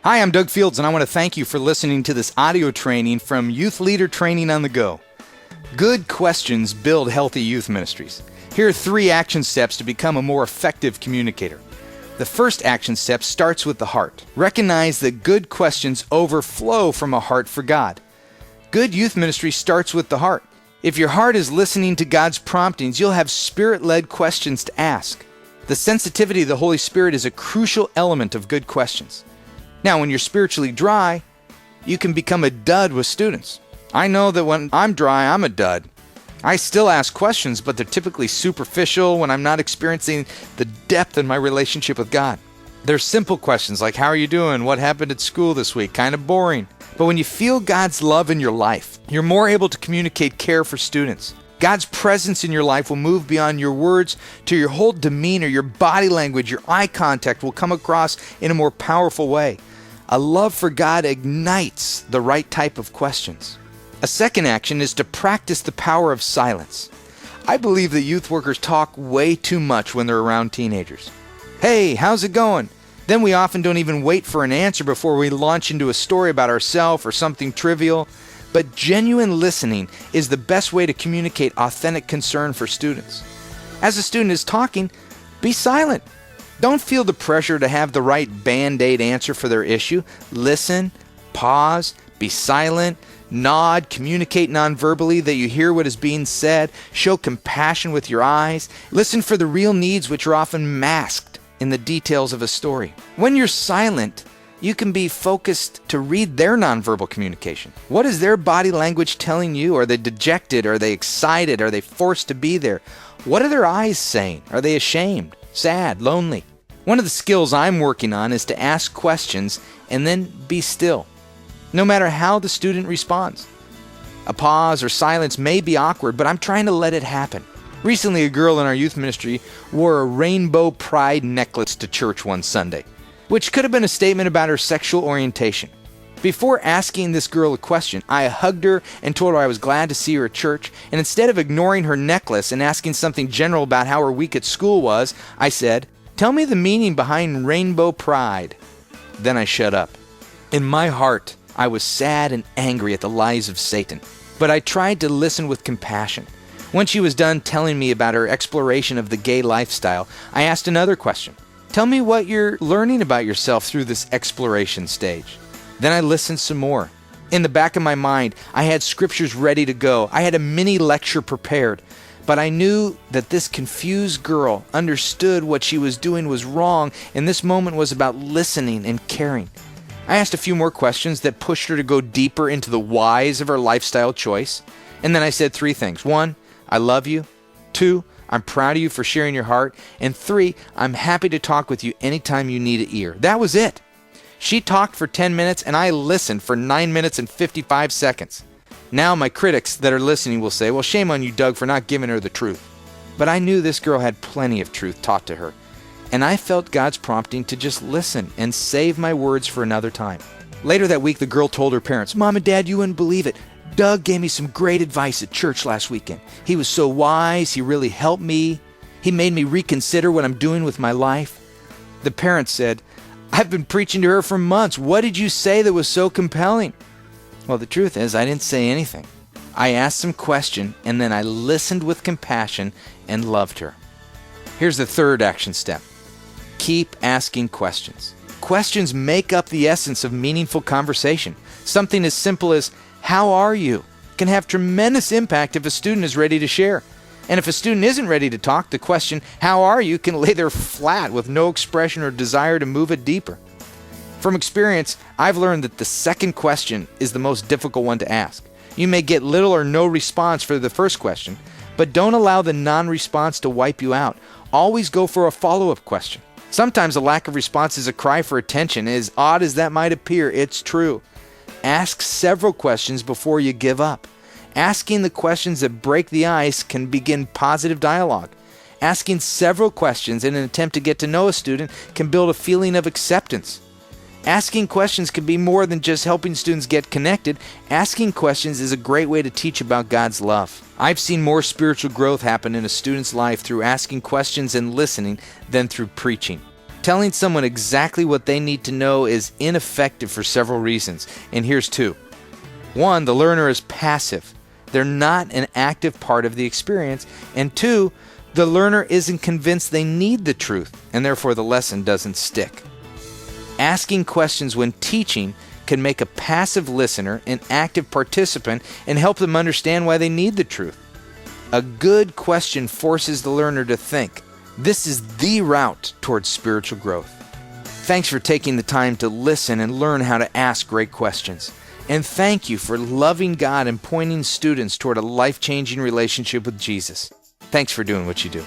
Hi, I'm Doug Fields, and I want to thank you for listening to this audio training from Youth Leader Training on the Go. Good questions build healthy youth ministries. Here are 3 action steps to become a more effective communicator. The first action step starts with the heart. Recognize that good questions overflow from a heart for God. Good youth ministry starts with the heart. If your heart is listening to God's promptings, you'll have Spirit-led questions to ask. The sensitivity of the Holy Spirit is a crucial element of good questions. Now, when you're spiritually dry, you can become a dud with students. I know that when I'm dry, I'm a dud. I still ask questions, but they're typically superficial when I'm not experiencing the depth in my relationship with God. They're simple questions like, how are you doing? What happened at school this week? Kind of boring. But when you feel God's love in your life, you're more able to communicate care for students. God's presence in your life will move beyond your words to your whole demeanor, your body language, your eye contact will come across in a more powerful way. A love for God ignites the right type of questions. A second action is to practice the power of silence. I believe that youth workers talk way too much when they're around teenagers. Hey, how's it going? Then we often don't even wait for an answer before we launch into a story about ourselves or something trivial. But genuine listening is the best way to communicate authentic concern for students. As a student is talking, be silent. Don't feel the pressure to have the right band-aid answer for their issue. Listen, pause, be silent, nod, communicate non-verbally that you hear what is being said, show compassion with your eyes, listen for the real needs which are often masked in the details of a story. When you're silent, you can be focused to read their nonverbal communication. What is their body language telling you? Are they dejected? Are they excited? Are they forced to be there? What are their eyes saying? Are they ashamed, sad, lonely? One of the skills I'm working on is to ask questions and then be still, no matter how the student responds. A pause or silence may be awkward, but I'm trying to let it happen. Recently, a girl in our youth ministry wore a rainbow pride necklace to church one Sunday, which could have been a statement about her sexual orientation. Before asking this girl a question, I hugged her and told her I was glad to see her at church, and instead of ignoring her necklace and asking something general about how her week at school was, I said, "Tell me the meaning behind rainbow pride." Then I shut up. In my heart, I was sad and angry at the lies of Satan, but I tried to listen with compassion. When she was done telling me about her exploration of the gay lifestyle, I asked another question. Tell me what you're learning about yourself through this exploration stage. Then I listened some more. In the back of my mind, I had scriptures ready to go. I had a mini lecture prepared. But I knew that this confused girl understood what she was doing was wrong, and this moment was about listening and caring. I asked a few more questions that pushed her to go deeper into the whys of her lifestyle choice. And then I said 3 things. 1, I love you. 2, I'm proud of you for sharing your heart. And 3, I'm happy to talk with you anytime you need an ear. That was it. She talked for 10 minutes and I listened for 9 minutes and 55 seconds. Now my critics that are listening will say, well, shame on you, Doug, for not giving her the truth. But I knew this girl had plenty of truth taught to her. And I felt God's prompting to just listen and save my words for another time. Later that week, the girl told her parents, Mom and Dad, you wouldn't believe it. Doug gave me some great advice at church last weekend. He was so wise. He really helped me. He made me reconsider what I'm doing with my life. The parents said, I've been preaching to her for months. What did you say that was so compelling? Well, the truth is, I didn't say anything. I asked some question, and then I listened with compassion and loved her. Here's the third action step. Keep asking questions. Questions make up the essence of meaningful conversation. Something as simple as, how are you? Can have tremendous impact if a student is ready to share. And if a student isn't ready to talk, the question, how are you, can lay there flat with no expression or desire to move it deeper. From experience, I've learned that the second question is the most difficult one to ask. You may get little or no response for the first question, but don't allow the non-response to wipe you out. Always go for a follow-up question. Sometimes a lack of response is a cry for attention. As odd as that might appear, it's true. Ask several questions before you give up. Asking the questions that break the ice can begin positive dialogue. Asking several questions in an attempt to get to know a student can build a feeling of acceptance. Asking questions can be more than just helping students get connected. Asking questions is a great way to teach about God's love. I've seen more spiritual growth happen in a student's life through asking questions and listening than through preaching. Telling someone exactly what they need to know is ineffective for several reasons, and here's two. One, the learner is passive. They're not an active part of the experience. And two, the learner isn't convinced they need the truth, and therefore the lesson doesn't stick. Asking questions when teaching can make a passive listener an active participant and help them understand why they need the truth. A good question forces the learner to think. This is the route towards spiritual growth. Thanks for taking the time to listen and learn how to ask great questions. And thank you for loving God and pointing students toward a life-changing relationship with Jesus. Thanks for doing what you do.